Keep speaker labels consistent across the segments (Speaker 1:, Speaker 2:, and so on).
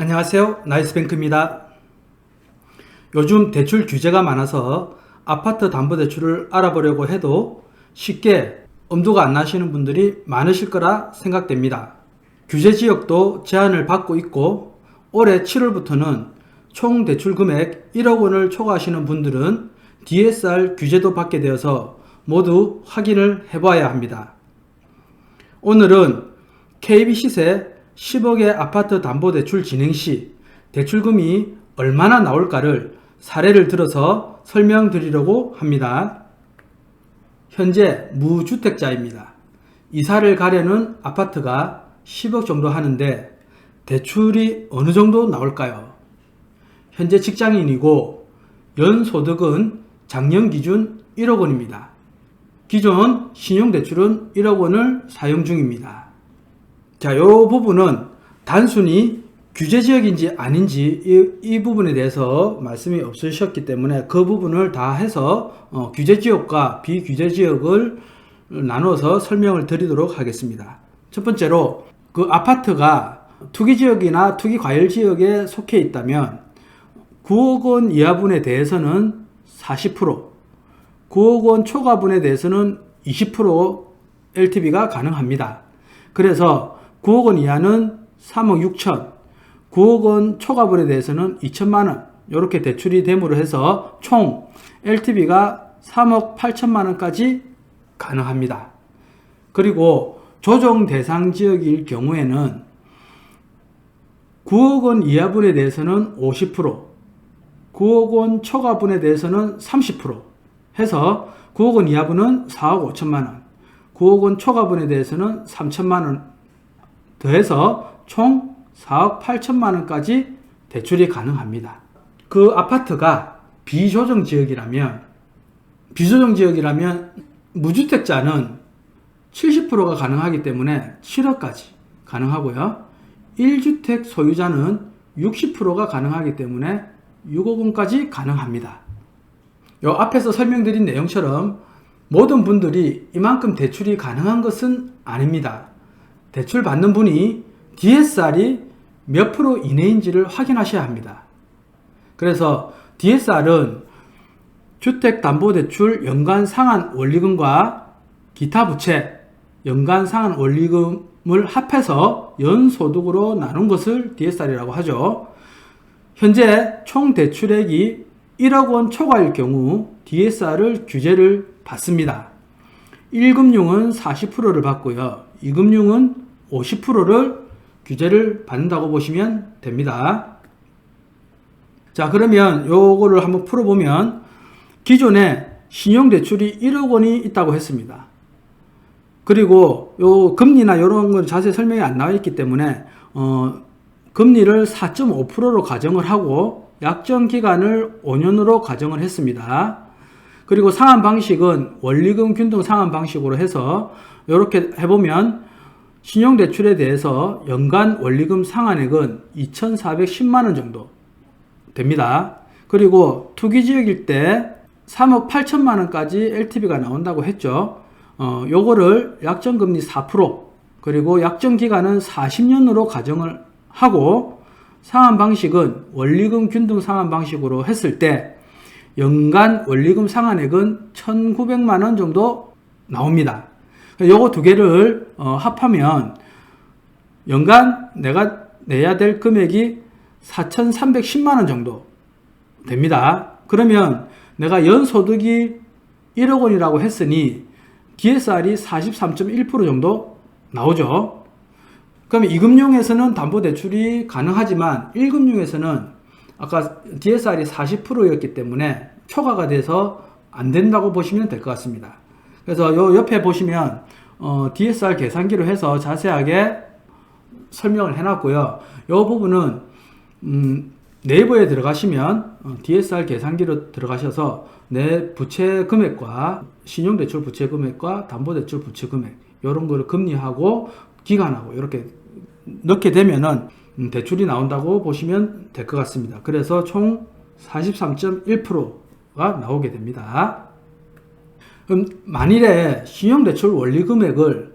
Speaker 1: 안녕하세요. 나이스뱅크입니다. 요즘 대출 규제가 많아서 아파트 담보대출을 알아보려고 해도 쉽게 엄두가 안 나시는 분들이 많으실 거라 생각됩니다. 규제 지역도 제한을 받고 있고 올해 7월부터는 총 대출 금액 1억 원을 초과하시는 분들은 DSR 규제도 받게 되어서 모두 확인을 해봐야 합니다. 오늘은 KB 시세 10억의 아파트 담보대출 진행 시 대출금이 얼마나 나올까를 사례를 들어서 설명드리려고 합니다. 현재 무주택자입니다. 이사를 가려는 아파트가 10억 정도 하는데 대출이 어느 정도 나올까요? 현재 직장인이고 연소득은 작년 기준 1억 원입니다. 기존 신용대출은 1억 원을 사용 중입니다. 자, 이 부분은 단순히 규제지역인지 아닌지 이 부분에 대해서 말씀이 없으셨기 때문에 그 부분을 다 해서 규제지역과 비규제지역을 나눠서 설명을 드리도록 하겠습니다. 첫 번째로 그 아파트가 투기지역이나 투기과열지역에 속해 있다면 9억 원 이하분에 대해서는 40%, 9억 원 초과분에 대해서는 20% LTV가 가능합니다. 그래서 9억 원 이하는 3억 6천, 9억 원 초과분에 대해서는 2천만 원 이렇게 대출이 됨으로 해서 총 LTV가 3억 8천만 원까지 가능합니다. 그리고 조정 대상 지역일 경우에는 9억 원 이하분에 대해서는 50%, 9억 원 초과분에 대해서는 30% 해서 9억 원 이하분은 4억 5천만 원, 9억 원 초과분에 대해서는 3천만 원 더해서 총 4억 8천만 원까지 대출이 가능합니다. 그 아파트가 비조정 지역이라면 무주택자는 70%가 가능하기 때문에 7억까지 가능하고요. 1주택 소유자는 60%가 가능하기 때문에 6억 원까지 가능합니다. 이 앞에서 설명드린 내용처럼 모든 분들이 이만큼 대출이 가능한 것은 아닙니다. 대출 받는 분이 DSR이 몇 프로 이내인지를 확인하셔야 합니다. 그래서 DSR은 주택담보대출 연간 상환 원리금과 기타 부채 연간 상환 원리금을 합해서 연소득으로 나눈 것을 DSR이라고 하죠. 현재 총 대출액이 1억 원 초과일 경우 DSR을 규제를 받습니다. 1금융은 40%를 받고요. 2금융은 50%를 규제를 받는다고 보시면 됩니다. 자, 그러면 요거를 한번 풀어보면 기존에 신용대출이 1억 원이 있다고 했습니다. 그리고 요 금리나 이런 건 자세히 설명이 안 나와 있기 때문에 금리를 4.5%로 가정을 하고 약정 기간을 5년으로 가정을 했습니다. 그리고 상환 방식은 원리금 균등 상환 방식으로 해서 이렇게 해보면 신용대출에 대해서 연간 원리금 상환액은 2,410만 원 정도 됩니다. 그리고 투기지역일 때 3억 8천만 원까지 LTV가 나온다고 했죠. 요거를 약정금리 4% 그리고 약정기간은 40년으로 가정을 하고 상환 방식은 원리금 균등 상환 방식으로 했을 때 연간 원리금 상환액은 1,900만 원 정도 나옵니다. 요거 두 개를 합하면 연간 내가 내야 될 금액이 4,310만 원 정도 됩니다. 그러면 내가 연소득이 1억 원이라고 했으니 DSR이 43.1% 정도 나오죠. 그러면 2금융에서는 담보대출이 가능하지만 1금융에서는 아까 DSR이 40%였기 때문에 초과가 돼서 안 된다고 보시면 될 것 같습니다. 그래서 요 옆에 보시면 DSR 계산기로 해서 자세하게 설명을 해놨고요. 요 부분은 네이버에 들어가시면 DSR 계산기로 들어가셔서 내 부채 금액과 신용대출 부채 금액과 담보대출 부채 금액 이런 거를 금리하고 기간하고 이렇게 넣게 되면은 대출이 나온다고 보시면 될 것 같습니다. 그래서 총 43.1%가 나오게 됩니다. 그럼 만일에 신용대출 원리금액을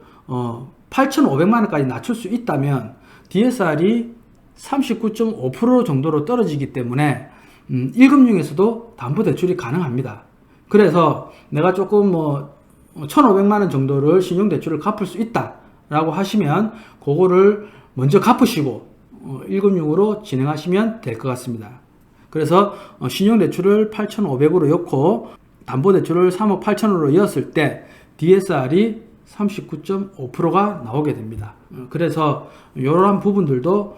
Speaker 1: 8,500만 원까지 낮출 수 있다면 DSR이 39.5% 정도로 떨어지기 때문에 1금융에서도 담보대출이 가능합니다. 그래서 내가 조금 1,500만 원 정도를 신용대출을 갚을 수 있다라고 하시면 그거를 먼저 갚으시고 1금융으로 진행하시면 될 것 같습니다. 그래서 신용대출을 8,500으로 였고 담보대출을 3억 8천으로 였을 때 DSR이 39.5%가 나오게 됩니다. 그래서 이러한 부분들도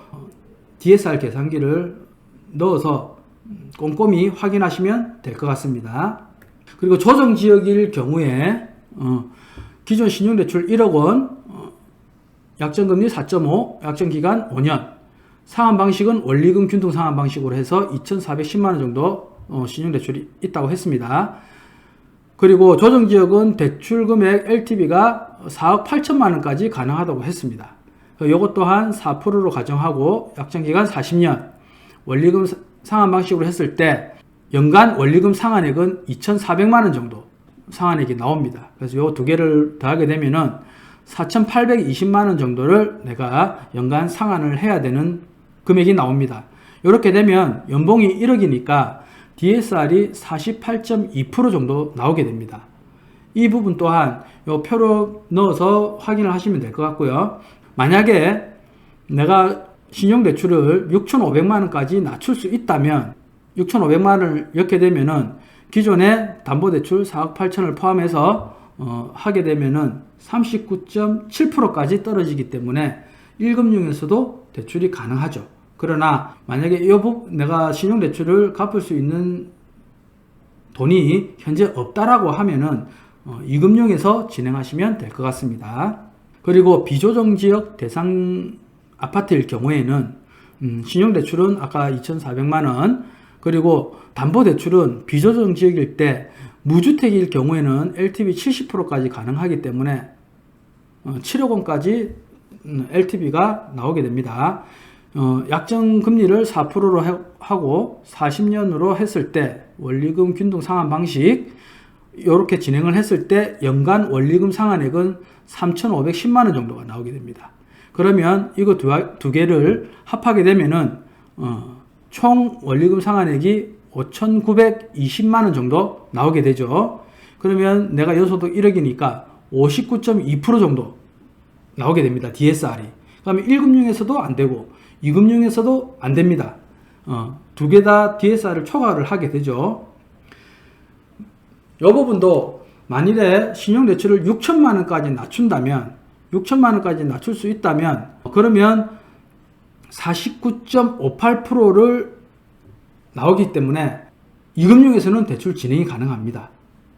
Speaker 1: DSR 계산기를 넣어서 꼼꼼히 확인하시면 될 것 같습니다. 그리고 조정지역일 경우에 기존 신용대출 1억 원, 약정금리 4.5, 약정기간 5년, 상환방식은 원리금 균등 상환방식으로 해서 2,410만 원 정도 신용대출이 있다고 했습니다. 그리고 조정지역은 대출금액 LTV가 4억 8천만 원까지 가능하다고 했습니다. 이것 또한 4%로 가정하고 약정기간 40년, 원리금 상환방식으로 했을 때 연간 원리금 상환액은 2,400만 원 정도 상환액이 나옵니다. 그래서 이 두 개를 더하게 되면은 4,820만 원 정도를 내가 연간 상환을 해야 되는 금액이 나옵니다. 이렇게 되면 연봉이 1억이니까 DSR이 48.2% 정도 나오게 됩니다. 이 부분 또한 이 표로 넣어서 확인을 하시면 될 것 같고요. 만약에 내가 신용대출을 6,500만 원까지 낮출 수 있다면 6,500만 원을 넣게 되면은 기존의 담보대출 4억 8천을 포함해서 하게 되면은 39.7%까지 떨어지기 때문에 1금융에서도 대출이 가능하죠. 그러나 만약에 내가 신용대출을 갚을 수 있는 돈이 현재 없다라고 하면은 2금융에서 진행하시면 될 것 같습니다. 그리고 비조정지역 대상 아파트일 경우에는 신용대출은 아까 2,400만 원, 그리고 담보대출은 비조정지역일 때 무주택일 경우에는 LTV 70%까지 가능하기 때문에 7억 원까지 LTV가 나오게 됩니다. 약정금리를 4%로 하고 40년으로 했을 때 원리금 균등 상환 방식 이렇게 진행을 했을 때 연간 원리금 상환액은 3,510만 원 정도가 나오게 됩니다. 그러면 이거 두 개를 합하게 되면은 총 원리금 상환액이 5,920만 원 정도 나오게 되죠. 그러면 내가 연소득 1억이니까 59.2% 정도 나오게 됩니다. DSR이. 그러면 1금융에서도 안 되고 2금융에서도 안 됩니다. 두 개 다 DSR을 초과를 하게 되죠. 이 부분도 만일에 신용대출을 6천만 원까지 낮춘다면 6천만 원까지 낮출 수 있다면 그러면 49.58%를 나오기 때문에 2금융에서는 대출 진행이 가능합니다.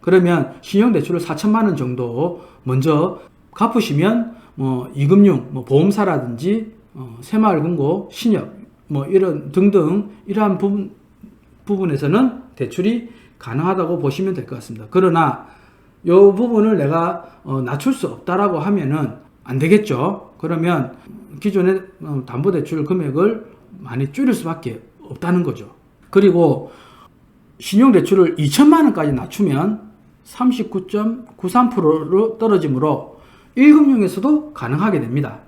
Speaker 1: 그러면 신용대출을 4천만 원 정도 먼저 갚으시면 2금융 보험사라든지 새마을금고 신협 이런 등등 이러한 부분에서는 대출이 가능하다고 보시면 될 것 같습니다. 그러나 이 부분을 내가 낮출 수 없다라고 하면은 안 되겠죠. 그러면 기존의 담보대출 금액을 많이 줄일 수밖에 없다는 거죠. 그리고 신용대출을 2천만 원까지 낮추면 39.93%로 떨어지므로 1금융에서도 가능하게 됩니다.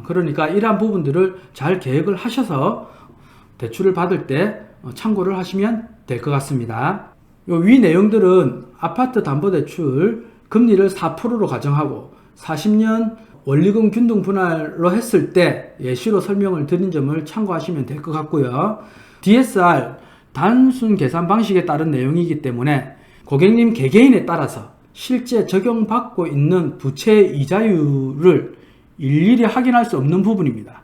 Speaker 1: 그러니까 이러한 부분들을 잘 계획을 하셔서 대출을 받을 때 참고를 하시면 될 것 같습니다. 위 내용들은 아파트 담보대출 금리를 4%로 가정하고 40년 원리금 균등 분할로 했을 때 예시로 설명을 드린 점을 참고하시면 될 것 같고요. DSR 단순 계산 방식에 따른 내용이기 때문에 고객님 개개인에 따라서 실제 적용받고 있는 부채 이자율을 일일이 확인할 수 없는 부분입니다.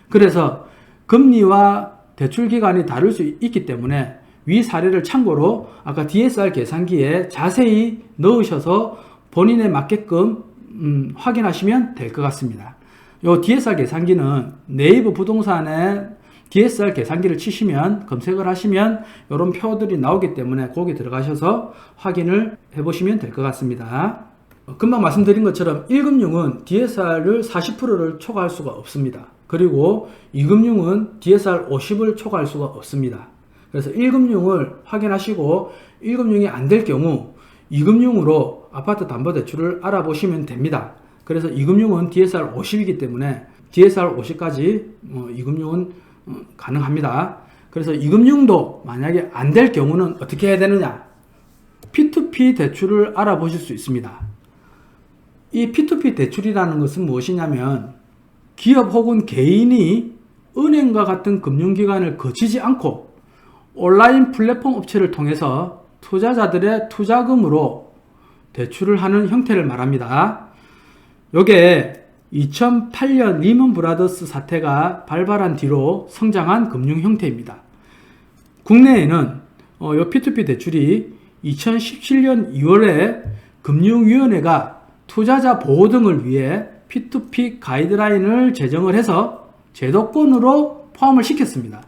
Speaker 1: 그래서 금리와 대출 기간이 다를 수 있기 때문에 위 사례를 참고로 아까 DSR 계산기에 자세히 넣으셔서 본인에 맞게끔 확인하시면 될 것 같습니다. 이 DSR 계산기는 네이버 부동산에 DSR 계산기를 치시면 검색을 하시면 이런 표들이 나오기 때문에 거기 들어가셔서 확인을 해보시면 될 것 같습니다. 금방 말씀드린 것처럼 1금융은 DSR을 40%를 초과할 수가 없습니다. 그리고 2금융은 DSR 50을 초과할 수가 없습니다. 그래서 1금융을 확인하시고 1금융이 안 될 경우 2금융으로 아파트 담보대출을 알아보시면 됩니다. 그래서 2금융은 DSR 50이기 때문에 DSR 50까지 2금융은 가능합니다. 그래서 이금융도 만약에 안 될 경우는 어떻게 해야 되느냐? P2P 대출을 알아보실 수 있습니다. 이 P2P 대출이라는 것은 무엇이냐면 기업 혹은 개인이 은행과 같은 금융기관을 거치지 않고 온라인 플랫폼 업체를 통해서 투자자들의 투자금으로 대출을 하는 형태를 말합니다. 요게 2008년 리먼 브라더스 사태가 발발한 뒤로 성장한 금융 형태입니다. 국내에는 요 P2P 대출이 2017년 2월에 금융위원회가 투자자 보호 등을 위해 P2P 가이드라인을 제정을 해서 제도권으로 포함을 시켰습니다.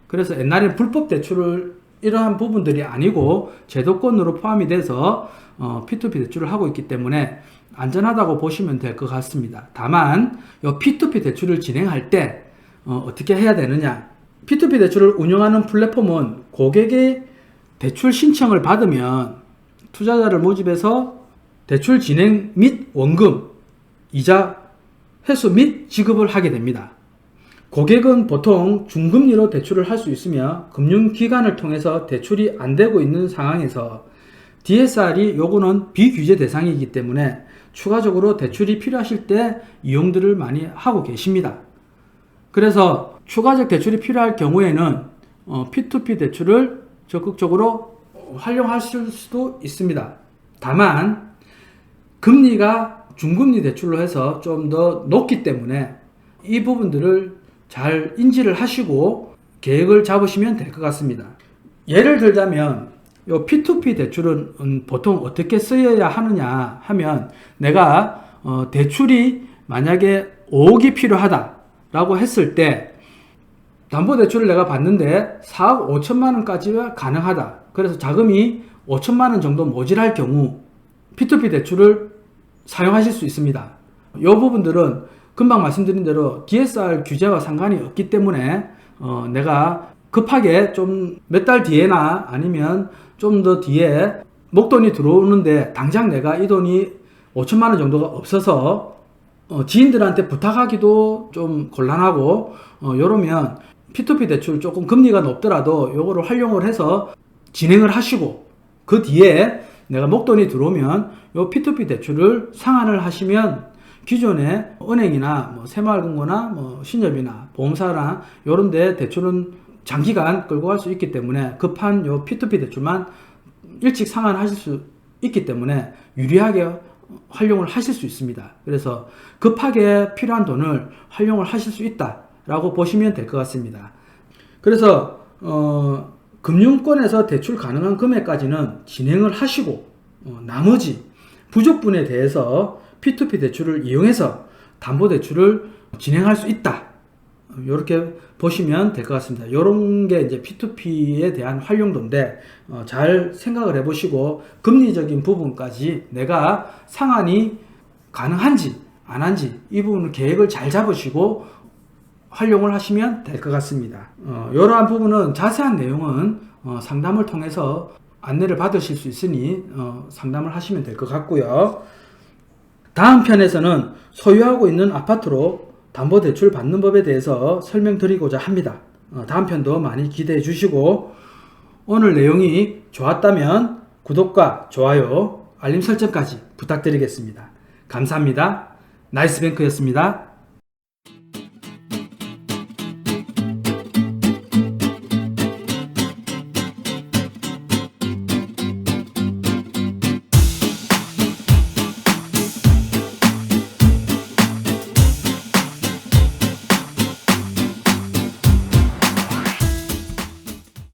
Speaker 1: 그래서 옛날에 불법 대출을 이러한 부분들이 아니고 제도권으로 포함이 돼서 P2P 대출을 하고 있기 때문에 안전하다고 보시면 될 것 같습니다. 다만 이 P2P 대출을 진행할 때 어떻게 해야 되느냐? P2P 대출을 운영하는 플랫폼은 고객의 대출 신청을 받으면 투자자를 모집해서 대출 진행 및 원금, 이자 회수 및 지급을 하게 됩니다. 고객은 보통 중금리로 대출을 할 수 있으며 금융기관을 통해서 대출이 안 되고 있는 상황에서 DSR이 요거는 비규제 대상이기 때문에 추가적으로 대출이 필요하실 때 이용들을 많이 하고 계십니다. 그래서 추가적 대출이 필요할 경우에는 P2P 대출을 적극적으로 활용하실 수도 있습니다. 다만 금리가 중금리 대출로 해서 좀 더 높기 때문에 이 부분들을 잘 인지를 하시고 계획을 잡으시면 될 것 같습니다. 예를 들자면 요 P2P 대출은 보통 어떻게 쓰여야 하느냐 하면 내가 대출이 만약에 5억이 필요하다 라고 했을 때 담보대출을 내가 받는데 4억 5천만 원까지가 가능하다. 그래서 자금이 5천만 원 정도 모자랄 경우 P2P 대출을 사용하실 수 있습니다. 이 부분들은 금방 말씀드린 대로 DSR 규제와 상관이 없기 때문에 내가 급하게 좀 몇 달 뒤에나 아니면 좀 더 뒤에 목돈이 들어오는데 당장 내가 이 돈이 5천만 원 정도가 없어서 지인들한테 부탁하기도 좀 곤란하고 이러면 P2P 대출 조금 금리가 높더라도 요거를 활용을 해서 진행을 하시고 그 뒤에 내가 목돈이 들어오면 요 P2P 대출을 상환을 하시면 기존에 은행이나 뭐 새마을금고나 뭐 신협이나 보험사나 요런 데 대출은 장기간 끌고 갈 수 있기 때문에 급한 요 P2P 대출만 일찍 상환하실 수 있기 때문에 유리하게 활용을 하실 수 있습니다. 그래서 급하게 필요한 돈을 활용을 하실 수 있다라고 보시면 될 것 같습니다. 그래서 금융권에서 대출 가능한 금액까지는 진행을 하시고 나머지 부족분에 대해서 P2P 대출을 이용해서 담보대출을 진행할 수 있다. 이렇게 보시면 될 것 같습니다. 이런 게 이제 P2P에 대한 활용도인데 잘 생각을 해보시고 금리적인 부분까지 내가 상환이 가능한지 안 한지 이 부분을 계획을 잘 잡으시고 활용을 하시면 될 것 같습니다. 이러한 부분은 자세한 내용은 상담을 통해서 안내를 받으실 수 있으니 상담을 하시면 될 것 같고요. 다음 편에서는 소유하고 있는 아파트로 담보대출 받는 법에 대해서 설명드리고자 합니다. 다음 편도 많이 기대해 주시고 오늘 내용이 좋았다면 구독과 좋아요, 알림 설정까지 부탁드리겠습니다. 감사합니다. 나이스뱅크였습니다.